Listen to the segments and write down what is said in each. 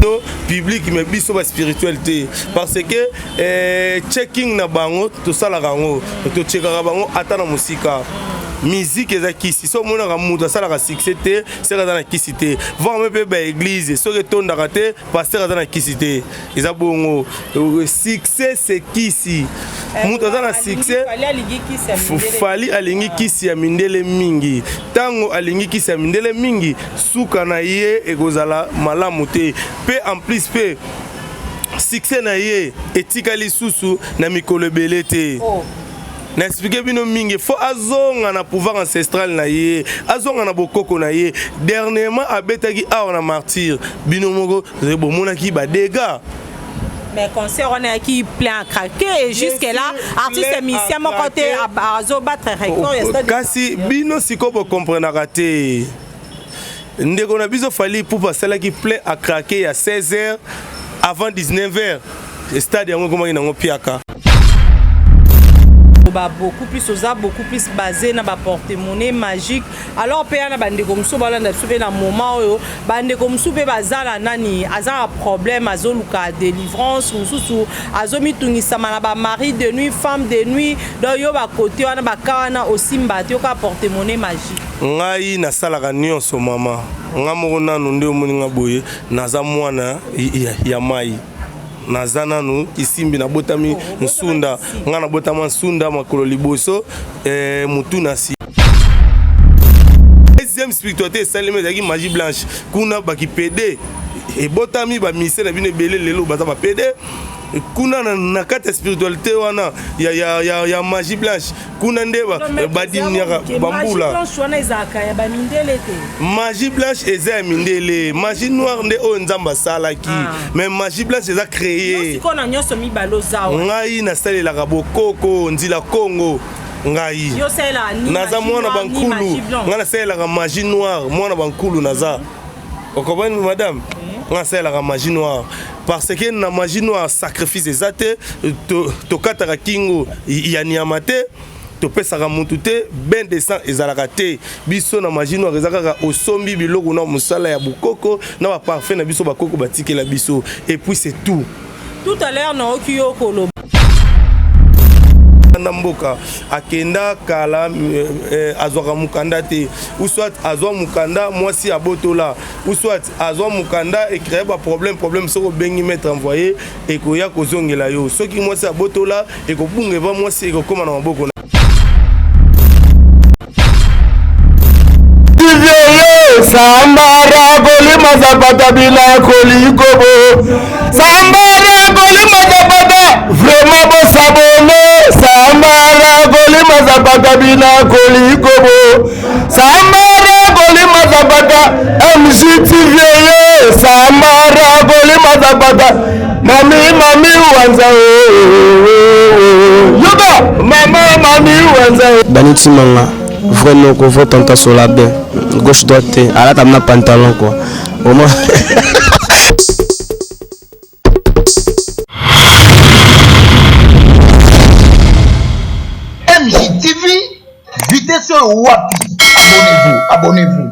public mais biso ba spiritualité parce que checking na bango to sala rango to checkera bango atana musika musique ezakisi so mona mutu asala succès te c'est na kisi te voir même ba église so que ton ndakate pasteur na kisi te eza bongo succès c'est kisi mutu azana succès fali alingi kisi ya mindele mingi tango alingi kisi ya mindele mingi suka na ye ekozala malamu te pe en plus pe succès na ye etikali susu na mikolo belé te. N'expliquez bino mingi faut azonga na pouvoir ancestral na ye azonga na bokoko na ye dernièrement abetaki awa na martyr bino moko bomona ki ba dégâts. Mais concert on est qui plein à craquer et jusque là artiste musicien mon côté azo battre record kasi bino siko bo comprendre te ndeko na biso fali pour passer qui plein à craquer à 16h avant 19h le stade yango comment ina ngopiaka beaucoup plus basé na ba porte-monnaie magique alors pe na bande comme so balanda soupe na moment oyo bande comme soupe bazala nani azala problème azoluka délivrance mususu azomitungisa na ba mari de nuit femme de nuit do yo ba côté wana ba kana aussi mbati yo ka porte-monnaie magique ngai na salaka nyonso mama ngamoko nanu nde omoninga boye naza mwana ya mai nazana nu isimbi na botami nsunda ngana botama nsunda makolo liboso mutu nasi deuxième spiritualité salime zaki magie blanche kuna baki pede e botami ba ministère na bine belé lelo bata ba pede kuna na kata spiritualité wana ya magie blanche kuna ndeba badimnyaka bambula magie blanche eza mindele magie noire nde o nzamba salaki mais magie blanche eza créé ngai na salelaka bokoko nzila Congo ngai naza mwana bankulu ngai nasalelaka magie noire mwana bankulu naza okobani madame ngai nasalelaka magie noire parce que na magie noire sacrifice ezate to kataka kingo ya niamate to pesaka mutu te ben descend ezalaka te biso na magie noire ezaka osombi biloko na musala ya bukoko na ba parfait na biso bakoko batikela biso et puis c'est tout à l'heure na okiyo kolo mboka akenda kala azwaka mukanda te ou soit azwa mukanda mwasi abotola ou soit azwa mukanda et créer ba problème soko bengi mettre envoyé et koya kozongela yo soki mwasi abotola et ko bunge ba mwasi ko koma na maboko na Sambara goli mazabata bila kolikobo Sambara goli mazabata vraiment bo sabone Sambara goli mazabata bila kolikobo Sambara goli mazabata MGTV Sambara goli mazabata mami wanza yoga mami wanza Daniti Manga vraiment qu'on voit tenter sur la baie gauche droite à la table pantalon quoi au moins MJTV vitesse wapi abonnez-vous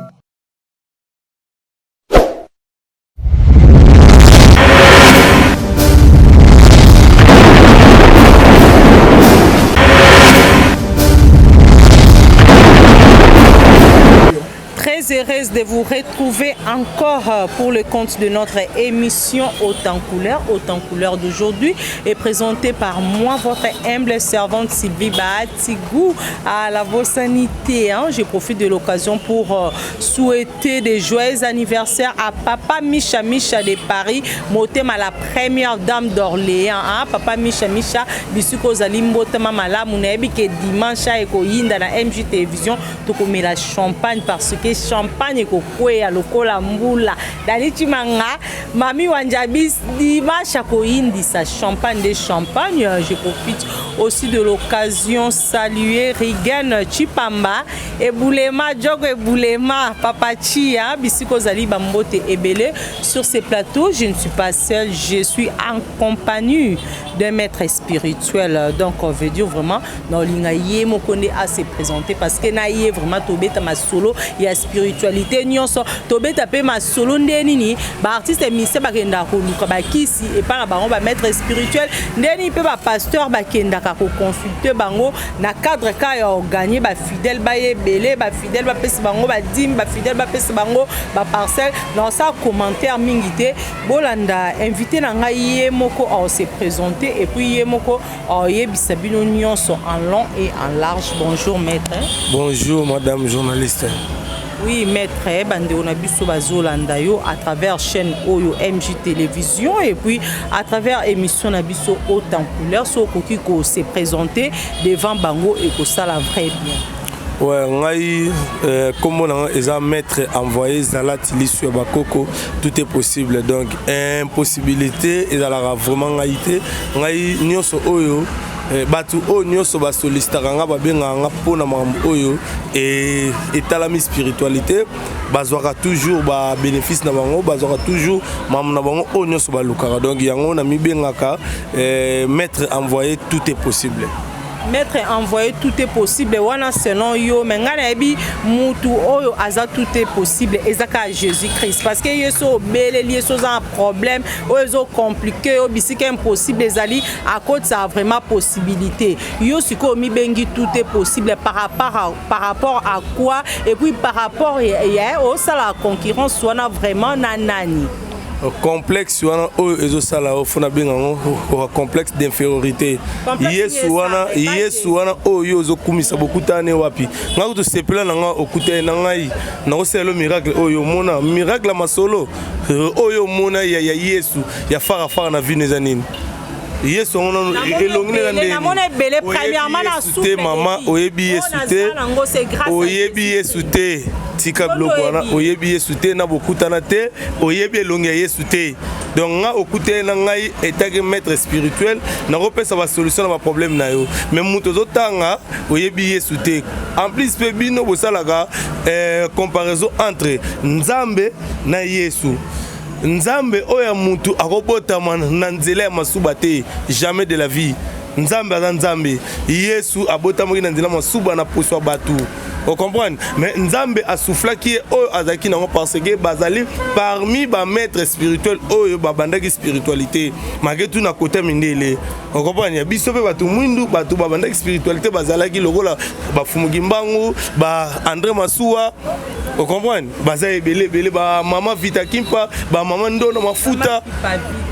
heureuse de vous retrouver encore pour le compte de notre émission Autant couleur d'aujourd'hui est présentée par moi, votre humble servante Sylvie Bahatigou à la Vossanité. Je profite de l'occasion pour souhaiter des joyeux anniversaires à Papa Micha de Paris, Motem à la première dame d'Orléans. Papa Micha, Bisuko Zalimbotama Malamunebi que dimanche et Koyinda la MJ Télévision, tout comme la champagne parce que champagne ko kwea lokola mbula daniti manga mami wanjabi dimanche ko indi sa champagne de champagne je profite aussi de l'occasion saluer Rigen Chipamba et Boulema, Djogo et Boulema, Papa Chia, Bisiko Zali Bambote et Belé. Sur ces plateaux, je ne suis pas seule, je suis en compagnie d'un maître spirituel. Donc, on veut dire vraiment, dans l'Ingaïe, mon connaît à se présenter parce que naïe vraiment tobé ta ma solo, il y a spiritualité, nyonso, tobé tapé ma solo ndeni, ba artiste et ministère ba kenda ko luka ba kisi et par ba on va maître spirituel, ndeni pe ba pasteur ba kenda ka ko consulter bango na cadre ka ya gagner ba fidèle ba yebele ba fidèle ba pesi bango ba dim ba fidèle ba pesi bango ba parcelle dans ça commentaire mingité bolanda invité na ngai moko à se présenter et puis yemoko yebisabino nyonso en long et en large. Bonjour maître. Bonjour madame journaliste. Oui maître, bande on a biso bazolanda yo à travers chaîne Oyo MJ Télévision et puis à travers émission na biso haute en couleur so koki ko se présenter devant bango et ko ça la vrai bien. Ouais, ngai comme on a maître envoyé Zala Tili sur Bakoko, tout est possible. Donc impossibilité et la vraiment ngaité ngai nyonso oyo batu o nyonso ba solistaka ba benga nga pona mambo oyo et talami spiritualité bazwaka toujours ba bénéfice na bango bazwaka toujours mam na bango o nyonso ba lukaka. Donc yango na mi bengaka maître envoyé tout est possible. Maître envoyé tout est possible wana selon yo mais ngana ebi mutu oyo aza tout est possible ezaka Jésus Christ parce que yeso belé yeso un problème oyo compliqué o bisika impossible ezali à côté ça vraiment possibilité yo siko mi bengi tout est possible par rapport à quoi et puis par rapport ya au ça la concurrence wana vraiment nanani complexe wana oyo ezosala ofuna bengango complexe d'infériorité yesu wana oyo ozokumisa bokutane wapi ngako to sepela nanga okutane nanga na oselo miracle oyo mona miracle masolo oyo mona ya yesu ya fara na vie nezanini yesu on elongine na ndeni namona belé premièrement na soupe mama oyebi yesu te oyebi yesu te tika bloko wana oyebi yesu te na bokutana te oyebi elongi ya yesu te donc nga okute na ngai etake maître spirituel na kopesa ba solution na ba problème na yo mais muto zotanga oyebi yesu te en plus pe bino bosalaka comparaison entre nzambe na yesu. Nzambe oya mutu akobotama na nzela ya masuba te jamais de la vie. Nzambe aza nzambe yesu abotamaki na nzela masuba na poso batu. Vous comprenez? Mais Nzambe a soufflé qui est azaki nango parce que bazali parmi ba maîtres spirituels oyo ba bandaki spiritualité malgré tout na côté mindele. Vous comprenez? Biso pe batu mwindu batu ba bandaki spiritualité bazalaki lokola ba Fumuki Mbangu ba André Masuwa. Vous comprenez? Baza ebele ba mama Vita Kimpa ba mama Ndona Mafuta.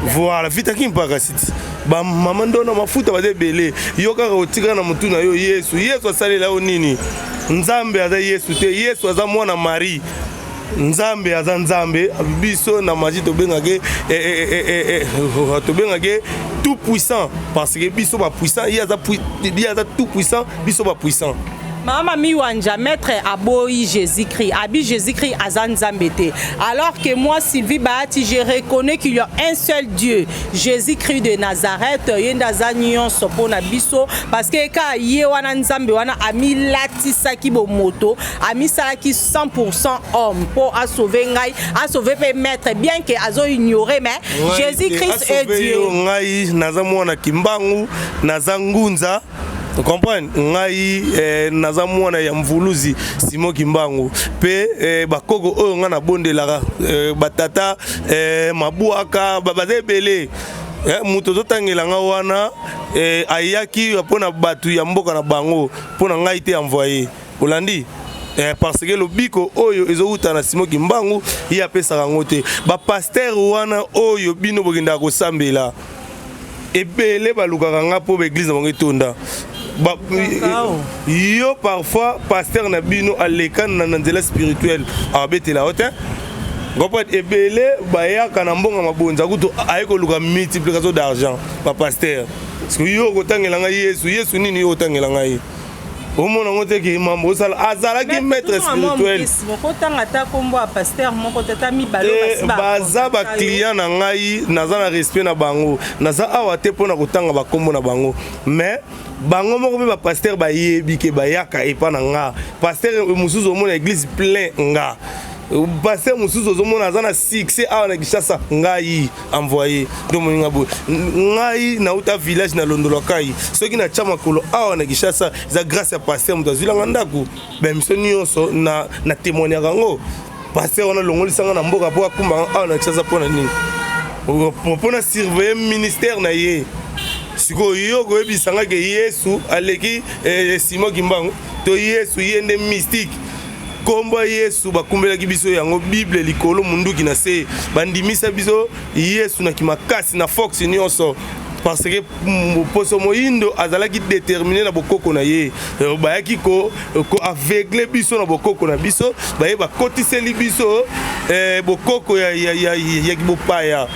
Voilà Vita Kimpa kasiti. Ba mama Ndona Mafuta baza ebele yoka otika na mutu na yo Yesu asalela o nini? Nzambe aza Yesu te Yesu aza mwana Marie. Nzambe aza Nzambe biso na maji to bengake tout puissant parce que biso ba puissant il y a tout puissant biso ba puissant. Maman Miwanja, maître Aboyi Jésus-Christ, Abi Jésus-Christ Azan Zambete. Alors que moi, Sylvie Bahati, je reconnais qu'il y a un seul Dieu, Jésus-Christ de Nazareth, Yendazanion Sopona Biso, parce que quand Yewana Nzambe wana ami latisaki bo moto, ami salaki 100% homme pour à sauver ngai, à sauver pe maître, bien que azo ignoré mais Jésus-Christ est Dieu. Ngai nazamwana Kimbangu, nazangunza. Vous comprenez? Ngai naza mwana ya mvuluzi Simo Kimbangu pe bakoko oyo nga na bondelaka batata mabuaka babazebele muto totangela nga wana ayaki pona batu ya mboka na bango pona ngai te envoyé Olandi parce que le biko oyo ezouta na Simo Kimbangu ya pesa ngote ba pasteur wana oyo bino bokinda ko sambela ebele balukaka nga po l'église na bango etonda. Yo parfois pasteur Nabino à l'écran na nzela spirituelle abete la haute gopo ebele baya kana mbonga mabonza kuto ayeko luka multiplication d'argent pa pasteur parce que yo kotangela ngai Yesu nini yo kotangela ngai au monde on te ki mambo osala azala ki maître spirituel baza ba client na ngai naza na respect na bango naza awa te pona kotanga ba kombo na bango mais bango moko be ba pasteur ba yebi ke ba yaka epa na nga pasteur musuzu au monde église plein nga pasteur musuzu au monde azana succès awa na Kishasa ngai envoyé do moninga bo ngai na uta village na Londolo kai soki na chama kolo awa na Kishasa za grâce à pasteur mutazula ngandako ben misoni yoso na témoigner rango pasteur on a longolisanga na mboka po akumba awa na Kishasa pona nini pona surveiller ministère na ye siko yo ko ebisanga ke Yesu aleki Simon Kimbangu to Yesu yende mystique komba Yesu bakumbelaki biso yango Bible likolo munduki na se bandimisa biso Yesu na kimakasi na Fox nyonso parce que poso moindo azalaki déterminé na bokoko na ye bayaki ko aveugle biso na bokoko na biso baye bakotiseli biso bokoko ya kibopaya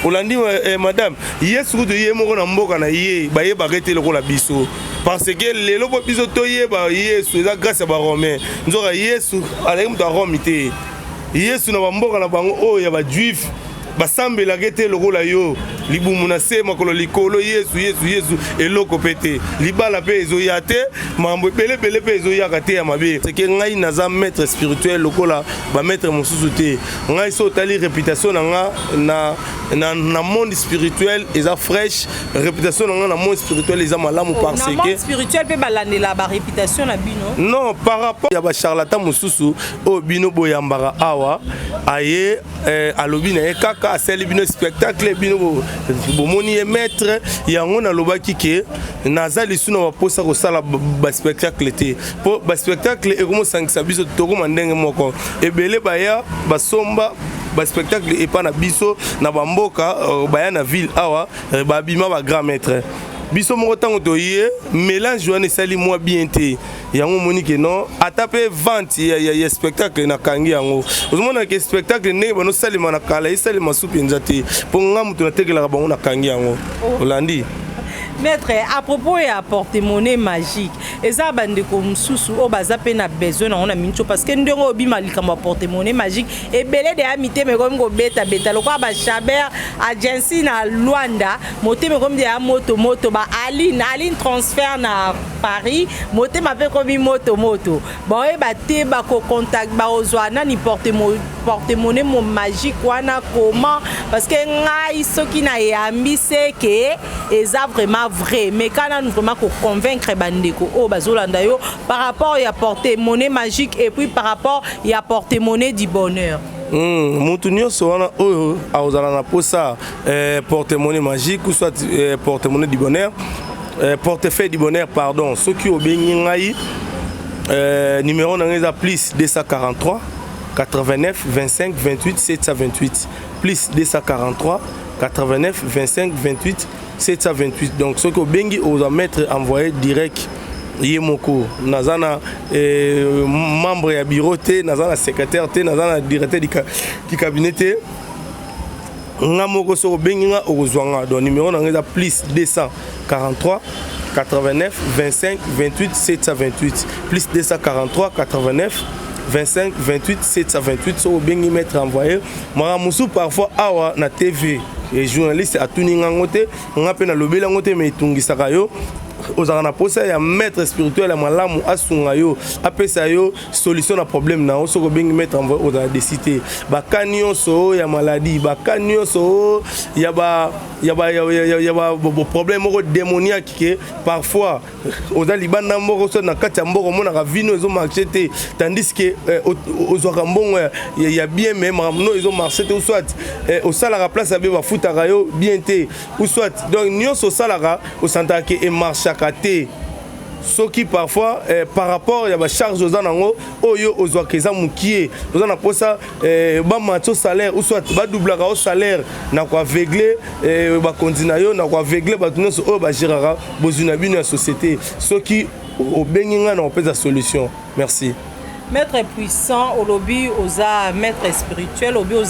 olandi madame Yesu kutu ye moko na mboka na ye baye barete lokola biso parce que lelo po biso to ye ba Yesu eza grâce ya ba romain nzoka Yesu alaki mutu Rome te Yesu na bamboka na bango oyo ya ba juif basambelaki te lokola yo libumu na se makolo likolo Yesu eloko pete libala pe ezoya te mambo ebele pe ezoyaka te ya mabe c'est que ngai naza maître spirituel lokola ba maître mosusu te ngai so tali réputation na nga na monde spirituel eza fraîche réputation na nga na monde spirituel eza malamu parce que monde spirituel pe balandela ba réputation na bino non par rapport ya ba charlatan mosusu o bino boyambara awa aye alobi na kaka aseli bino spectacle bino bomoni maître yango na lobaki ke naza lisuna baposa kosala ba spectacle te po ba spectacle ekomosangisa biso tokoma ndenge moko ebele baya basomba ba spectacle epa na biso na bamboka baya na ville awa babima ba grand maître biso moko tango toye mélange wana esali mwa bien te yango monike non ata pe vente ya spectacle na kangi yango ozomona ke spectacle ndenge bano salima na kala esalima supi nza te mpo nga mutu natekelaka bango na kangi yango olandi Maître, à propos ya porte-monnaie magique, eza bandeko mususu o baza pe na besoin na ona mincho parce que ndongo obima likamba porte-monnaie magique et belé de amité me comme go beta lokwa ba Chaber agency na Luanda, moté me comme de moto ba Aline transfert na Paris, moté ma pe comme moto. Bon e ba te ba ko contact ba ozwana ni porte-monnaie mo magique wana comment parce que ngai soki na yambi c'est que eza vraiment vrai mais quand on vraiment convaincre bandeko o bazolanda yo par rapport à porte-monnaie magique et puis par rapport à porte-monnaie du bonheur mutu nyonso wana oyo aozala na posa porte-monnaie magique ou soit porte-monnaie du bonheur portefeuille du bonheur pardon soki obengi ngai numéro na ngai plus 243 89 25 28 728 plus 243 89 25 28 728 donc ce que bengi aux mettre envoyé direct yemoko nazana membre ya bureau te nazana secrétaire te nazana directeur du cabinet te ngamoko so bengi nga ozwanga donc numéro na ngeza plus 243 89 25 28 728 plus 243 89 25 28 728 so bengi mettre envoyé mara musu parfois awa na TV et journaliste a tuninga ngote ngape na lobela ngote me tungisaka yo ozaka na posa ya maître spirituel ya malamu asunga yo apesa yo solution na problème na soko bengi mettre envoyé oza décider bakani nyonso ya maladie bakani nyonso ya ba problème moko démoniaque que parfois oza libanda moko so na kati ya mboko mona vino ezo marché te tandis que ozwaka mbongo ya bien même no ezo marché te ou soit osalaka place ya be bafutaka yo bien te ou soit donc nyonso osalaka osantaka ke e marche kate soki parfois par rapport ya ba charge aux anango oyo ozwa keza mukie oza na posa ba matcho salaire ou soit ba doublaka au salaire na kwa aveugle ba kontina yo na kwa aveugle ba tunoso o ba girara bozuna bino ya société soki obengi nga na opeza solution merci Maître puissant, au lobby, aux maître spirituel, au lobby, aux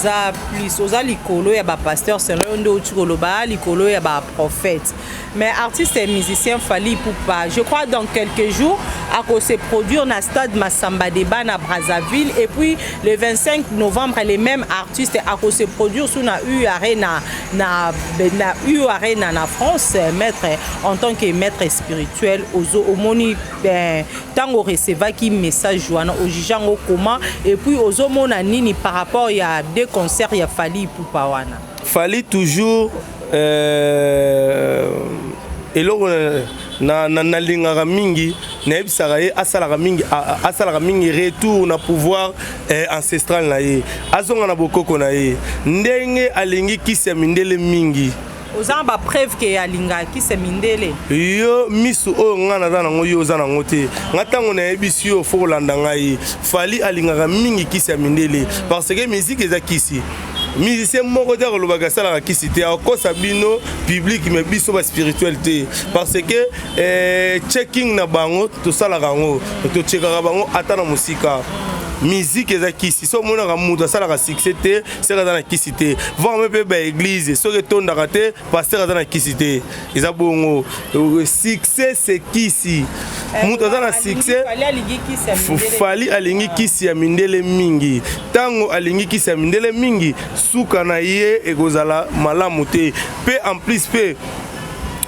plus, aux likolo, il y a des pasteurs, c'est l'un d'autres goloba, likolo, il y a des prophètes. Mais artistes et musiciens, fallait pour pas. Je crois dans quelques jours, à cause se produire dans le stade Massamba Deba à Brazzaville, et puis le 25 novembre, les mêmes artistes à cause se produire sur la U Arena, na U Arena en France, maître en tant que maître spirituel, au moni, tant au recevoir qui message joana au jijango comment et puis aux homona nini par rapport il y a deux concerts il y a Fally pour Pawana. Fally toujours eloko na lingaka mingi na ebisaka ye asalaka mingi retour na pouvoir ancestral na ye azonga na bokoko na ye ndenge alingi kisi ya mindele mingi ozamba preuve ke alinga kisi mindele yo misu oyo nga naza nango yo oza nango te nga ntango nayebisi yo fo kolanda ngai Fally alingaka mingi kisi ya mindele parce que musique eza kisi musicien moko te akolobaka asalaka kisi te akokosa bino public me biso baspirituel te parce que checking na bango tosalaka yango tochekaka bango ata na mosika musique eza kisi so monaka mutu asalaka succès te seka aza na kisi te vame mpe baeglise soki etondaka te paster aza na kisi te eza bongo succès se kisi mutu aza na succès Fally alingi kisi ya mindele mingi ntango alingi kisi ya mindele mingi suka na ye ekozala malamu te mpe en plus mpe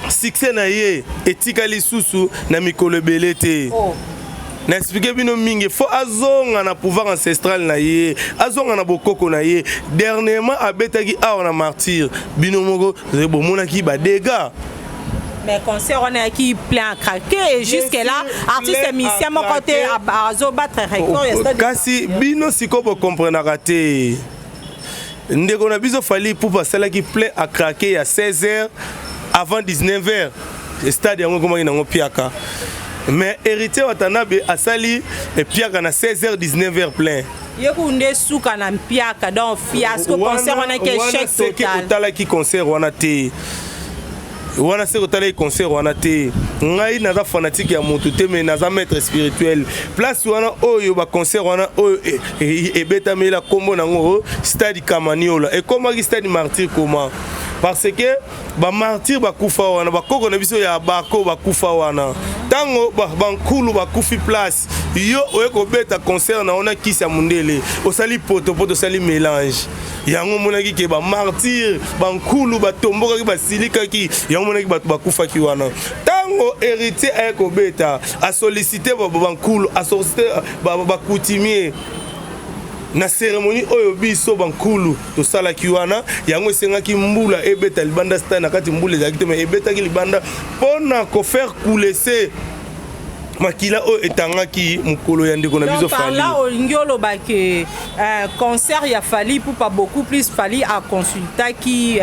succès na ye etikali susu na mikolo ebele te na expliqué bino mingi faut azonga na pouvoir ancestral na ye azonga na bokoko na ye dernièrement abetaki awa na martyr bino moko bomonaki ba dégâts. Mais concert on est qui plein à craquer et jusque là artiste musicien mon côté azo battre record kasi bino siko bo comprendre te ndeko na biso Fally pour passer qui plein à craquer à 16h avant 19h stade yango comment nango piaka mais héritier watanabe asali et piaka na 16h 19h plein yekunde suka na piaka donc fiasco concert on est que chèque total tala qui concert wana te wana se kotala concert wana te ngai naza fanatique ya moto te mais naza maître spirituel place wana oyo ba concert wana oyo ebetamela kombo nango stade Kamaniola et comment stade martyr comment parce que ba martyr bakufa wana bakoko na biso ya bako bakufa wana tango bankulu bakufi place yo oyeko beta concert na ona kisi ya mundele osali poto osali mélange yango monaki ke ba martyr bankulu batomboka ki basilikaki yango monaki bato bakufa ki wana tango héritier ayeko beta a solliciter bankulu a solliciter ba coutumier na cérémonie oyo biso bankulu tosalaki wana yango esengaki mbula ebeta libanda sta na kati mbula ezalaki te mais ebetaki libanda mpona kofaire coulese makila oyo etangaki mokolo ya ndeko na biso Fally. Donc là olingi oloba ke concert ya Fally pour pas beaucoup plus Fally a consulta ki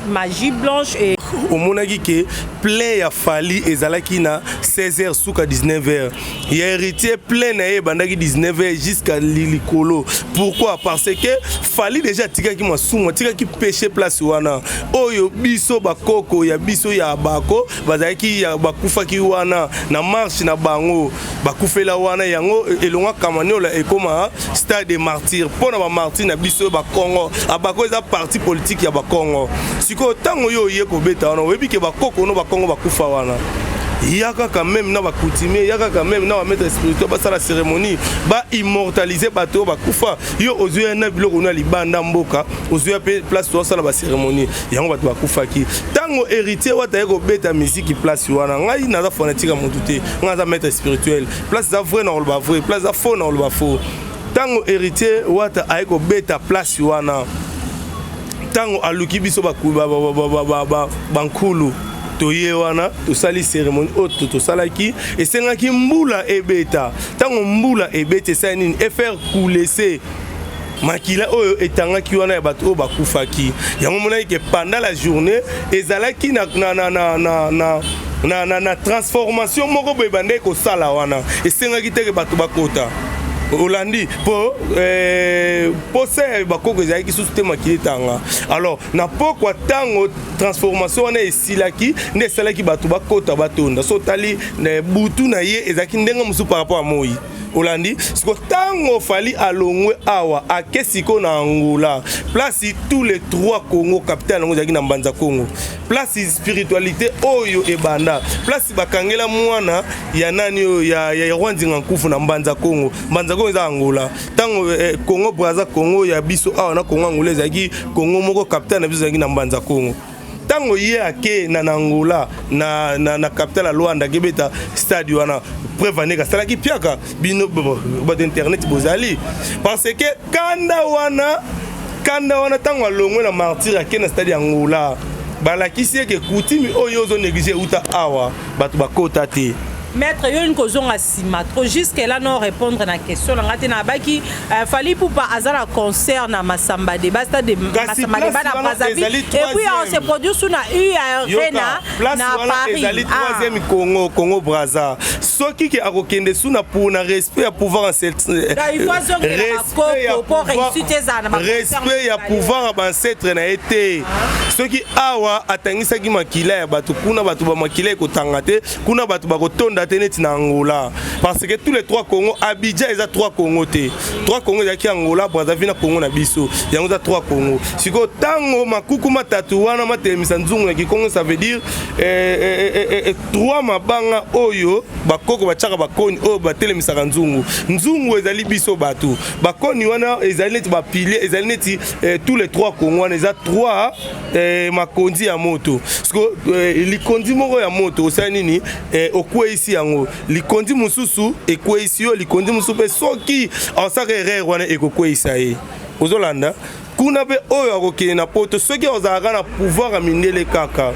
magie blanche et omonaki ke plein ya Fally ezalaki na 16h suka 19h ya héritier plein na ye bandaki 19h jusqu'à likolo. Pourquoi? Parce que Fally déjà tikaki masumu tikaki péché place wana oyo biso bakoko ya biso ya bako bazalaki ya bakufaki wana na marche na bango bakufela wana yango elonga Kamaniola ekoma stade des martyrs pona ba martyrs na biso ba Congo abako eza parti politique ya ba Congo siko tango yo yeko beta wana webi ke bakoko no ba Congo bakufa wana yaka quand même na ba coutumier yaka quand même na ba maître spirituel ba sala cérémonie ba immortaliser bato ba kufa yo ozuya na biloko na libanda mboka ozuya place to sala ba cérémonie yango bato ba kufa ki tango héritier wata yeko beta musique place wana ngai na za fanatique montu te ngai za maître spirituel place za vrai na ba vrai place za faux na ba faux tango héritier wata ayeko beta place wana tango aluki biso bankulu toye wana tosali cérémonie oto tosalaki esengaki mbula ebeta tango mbula ebeta esali nini faire couler makila oyo etangaki wana ya bato oyo bakufaki yango monaki ke pendant la journée ezalaki na transformation moko boye bandeki kosala wana esengaki teke bato bakota Olandi po se bakoko ezalaki susu te makili tanga alors na pokwa tango transformation wana esilaki nde esalaki bato bakota batonda so tali butu na ye ezalaki ndenge mosusu par rapport à moi olandi siko tango fali alongwe awa akesiko na Angola place tous les trois Congo capitale nango zaki na Mbanza Congo place spiritualité oyo ebanda place bakangela mwana ya nani oyo ya Rwandinga nkufu na Mbanza Congo za Angola tango Congo Brazza Congo ya biso awa na Congo Angola zaki Congo moko capitale na biso zaki na Mbanza Congo tango ye ake na Angola na capitale Luanda gebeta stade wana preuve neka salaki piaka bino ba internet bozali parce que kanda wana tango alongwe na martyr ake na stade Angola balakisi ke kutimi oyo zo négliger uta awa batu bakota te. Maître, il y a une cause à Simatro. Jusqu'à là, non répondre à la question. Il fallait pour pas hasard un concert na Massamba de Basta de Massamba de Bada Brazzaville. Et puis on se produit sous na Arena na Paris. Troisième Congo Brazza. Ce qui a rekende sous na pour na respect à pouvoir en cette respect à pouvoir ancêtre na été. Ce qui awa atangisa ki makila ya batu kuna batu ba makila ko tangate kuna batu ba kotonda na Angola parce que tous les trois Congo Abidjan ils a trois Congo te trois Congo yaki Angola Brazzaville na Congo na biso yango za trois Congo siko tango makuku matatu wana matelemisa nzungu ya Congo ça veut dire trois mabanga oyo bakoko bachaka bakoni oyo batelemisa nzungu ezali biso batu bakoni wana ezali neti ba pilier ezali neti tous les trois Congo wana eza trois makondi ya moto siko likondi moko ya moto osali nini okwe ici yango likondi mususu ekwe ici yo likondi mususu pe soki osaka erreur wana ekokwe isaye ozolanda kuna be oyo akokene na poto soki ozalaka na pouvoir amindele kaka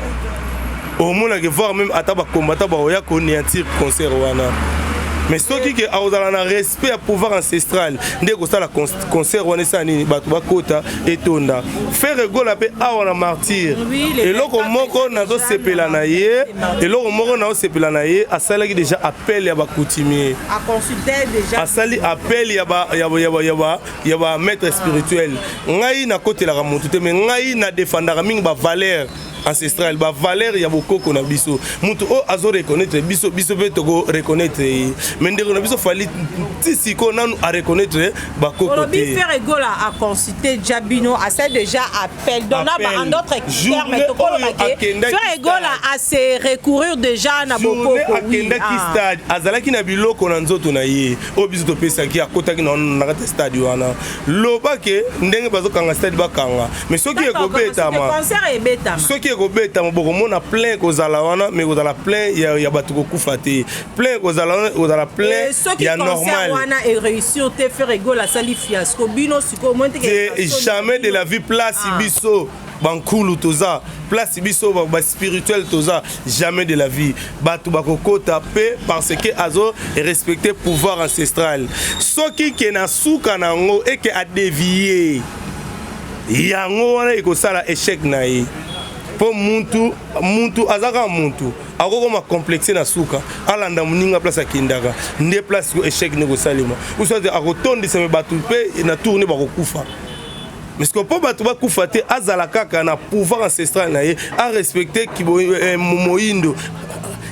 omona ke voir même ata ba combattant ba oya ko néantir concert wana mais soki ke aozala na respect à pouvoir ancestral ndeko sala concert wana sani batu bakota etonda faire rigola pe awa na martyr eloko moko nazo sepela na ye asalaki déjà appel ya bakutimier a consulter déjà asali appel ya ba maître spirituel ngai na kotela mutu te mais ngai na défendaka mingi ba valeur ancestral ba valeur ya bokoko na biso mutu o azo reconnaître biso pe toko reconnaître mais ndeko na biso fali tisiko nanu a reconnaître bakoko te Olobi faire rigola a consulter Jabino a ça déjà appel donna en d'autres termes toko faire rigola a se recourir déjà na bokoko akenda ki stade azalaki na biloko na nzoto na ye o biso to pesa ki akotaki na kata stade wana lobake ndenge bazokanga stade bakanga mais soki ekobetama concert ebetama soki ekobeta moboko mona plein kozala wana mais kozala plein ya batu kokufa te plein kozala plein ya normal wana et réussir te faire rigola sali fiasco bino siko monte que jamais de la vie place biso bankulu toza place biso ba spirituel toza jamais de la vie batu bakokota pe parce que azo respecter pouvoir ancestral soki ke na suka nango et que a dévier yango wana ekosala échec na ye po muntu azaka muntu akokoma complexe na suka alanda muninga place akindaka nde place ko échec ne ko salima usote akotondisa me batu pe na tourner bakokufa mais ce que po batu bakufa te azala kaka na pouvoir ancestral na ye a respecter moyindo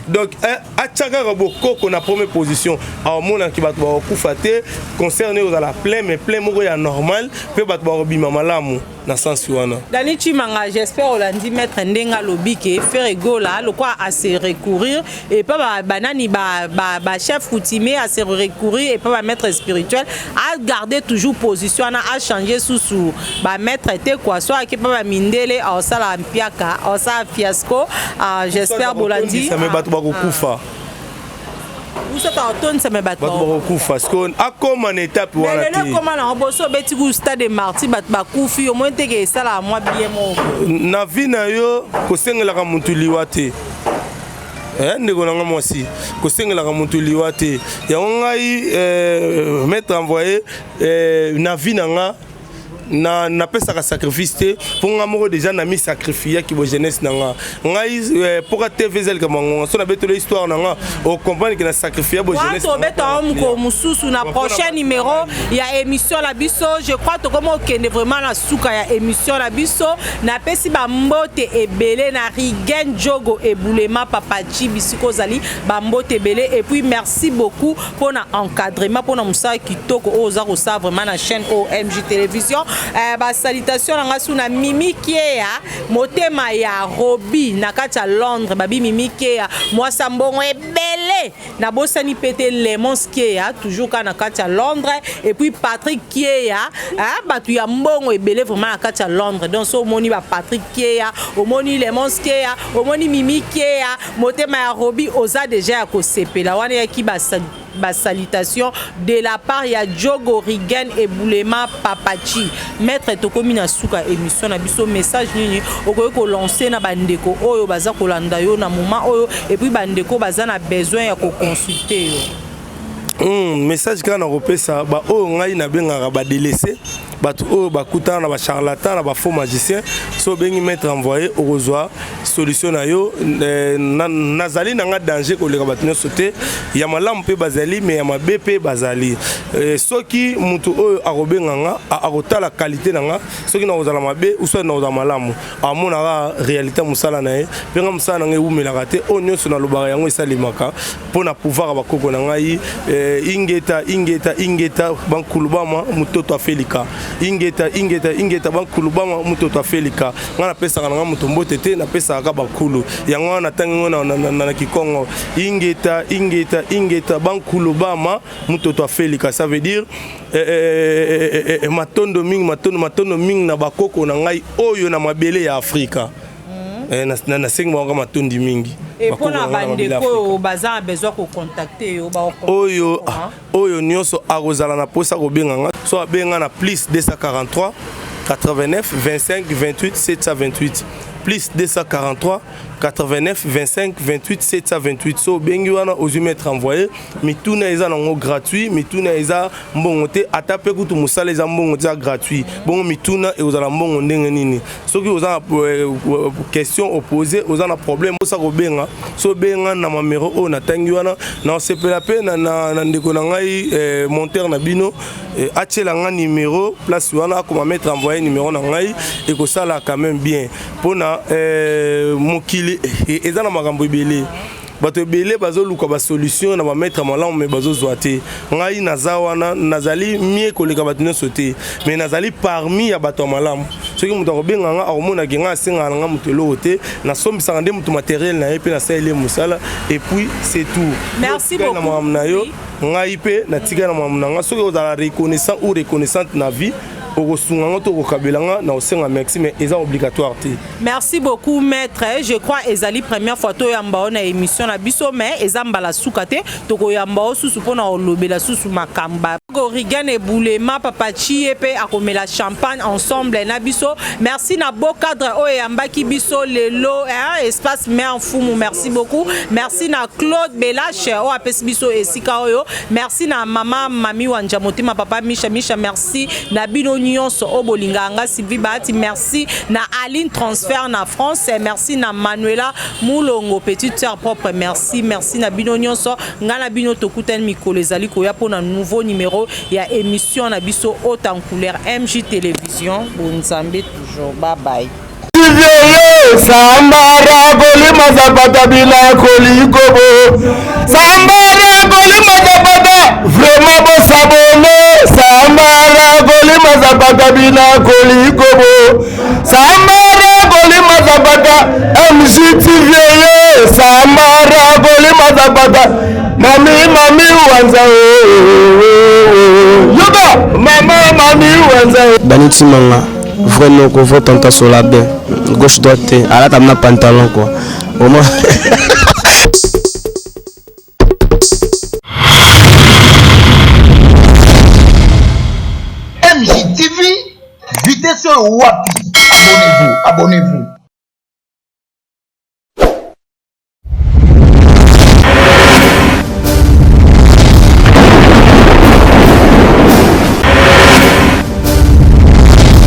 donc achaka bokoko na première position a mona ki batu bakufa te concerné aux la plein mais plein moko ya normal pe batu bakobima malamu na sens wana Dani Chimanga j'espère Olandi mettre ndenga lobike faire rigola le quoi à se recourir et pas banani ba chef coutumier à se recourir et pas maître spirituel à garder toujours position à changer sous ba maître était quoi soit qui pas mindele au sala mpiaka au sa fiasco j'espère Bolandi ça me batu bakufa ça t'autonne ça me bat bakufa parce qu'on a comme en étape wana mais le comment on bosso beti ku stade de marti bat bakufi au moins te que ça la moi bien mo na vie na yo ko sengela ka muntu liwate ndeko nanga mwasi ko sengela ka muntu liwate ya ngai mettre envoyer na vie nanga na pesa ka sacrifice pour nga déjà na mi sacrifier ki bo jeunesse nanga ngai pour ka TV zel ka mango so na beto l'histoire nanga o comprendre que na sacrifier bo jeunesse to beto ko mususu na prochain numéro il y a émission la biso je crois to comme okende vraiment na suka ya émission la biso na pesi ba mbote ebele na Rigen Jogo Ebulema Papachi bisiko zali ba mbote ebele et puis merci beaucoup pour na encadrement pour na musa kitoko oza ko sa vraiment na chaîne OMG Télévision ba salutation nga suna Mimi Kiea motema ya Robi na kati ya Londres babi Mimi Kiea moi sambongo ebele na bosani pété Lemons Kiea toujours kana kati ya Londres et puis Patrick Kiea batu ya mbongo ebele vraiment na kati ya Londres donc so moni ba Patrick Kiea omoni Lemons Kiea omoni Mimi Kiea motema ya Robi oza déjà ya ko sepela wana ya ki ba salutation de la part ya Jogo Rigen Ebulema Papachi maître tokomi na suka émission na biso message nini okoki ko lancer na bandeko oyo baza kolanda yo na moment oyo et puis bandeko baza na besoin ya ko consulter yo message kana kopesa ba oyo ngai na bengaka ba délaissé batu oyo bakutana na ba charlatan na ba faux magicien so bengi mettre envoyer orozwa solution na yo nazali na nga danger koleka batu nyonso te ya malamu mpe bazali mais ya mabe mpe bazali soki mutu oyo akobenganga akotala qualité na nga soki nakozala mabe uso nakozala malamu amonaka réalité mosala na ye mpe nga mosala na ngai ewumelaka te oyo nyonso nalobaka yango esalemaka mpo na pouvoir bakoko na ngai ingeta bankulubama mutoto afelika ingeta bankulubama mutoto afelika nga napesaka na nga muto mbote te napesaka bakulu yango wana natangi ngo na kikongo ingeta bankulubama mutoto afelika ça veut dire matondo mingi na bakoko na ngai oyo na mabele ya Afrika na sengi mwanga matondi mingi et pour na bandeko baza besoin ko contacter yo ba oyo nyonso akozala na posa ko benganga so abenga na plus 243 89 25 28 728 plus 243 89 25 28 728 so bengi wana ozu mettre envoyé mituna eza nango gratuit mituna eza mbongo te atape kutu musala eza mbongo te gratuit bongo mituna e ozala mbongo ndenge nini soki oza question opposée oza na problème osa ko benga so benga na numéro o na tangi wana na sepela pe na ndeko na ngai monteur na bino achela nga numéro place wana ko mettre envoyé numéro na ngai et ko sala quand même bien pona mokili eza na makambo ebele bato ebele bazoluka ba solution na ba mettre malamu me bazozwa te ngai naza wana nazali mie koleka bato nyonso te mais nazali parmi ya bato malamu soki mutu akobenga nga akomona ke nga asenga nga mutu eloko te nasombisaka nde mutu matériel na ye mpe nasaleli mosala et puis c'est tout merci beaucoup na malamu na yo ngai mpe natika na malamu na nga soki ozala reconnaissant ou reconnaissante na vie merci mais c'est obligatoire. Merci beaucoup maître. Je crois ezali première fois to yamba on a émission na biso mais ezamba la soukate to yamba susu pona olobela susu makamba. Rigen Ebulema Papachi epe akomela champagne ensemble na biso. Merci na beau cadre o yamba ki biso lelo espace mer fumu merci beaucoup. Merci na Claude Belache o apesi biso esika oyo. Merci na mama mami wanja motema papa Misha merci na bino nyonso obolinganga Sylvie Bahati merci na Aline transfert na France merci na Manuela Moulongo petite sœur propre merci na bino nyonso ngana bino tokutani mikolo ezali koya pona nouveau numéro ya émission na biso haute en couleur MJ Télévision bonzambe toujours bye bye Sambara goli mazabata bila kolikobo Sambara goli mazabata vraiment bo sabone Sambara goli mazabata bila kolikobo Sambara goli mazabata MJTV Sambara goli mazabata mami wanza yoga mami wanza Daniti Manga vraiment qu'on vote en sur la baie gauche droite à la table pantalon quoi au moins MJTV vitesse wapi abonnez-vous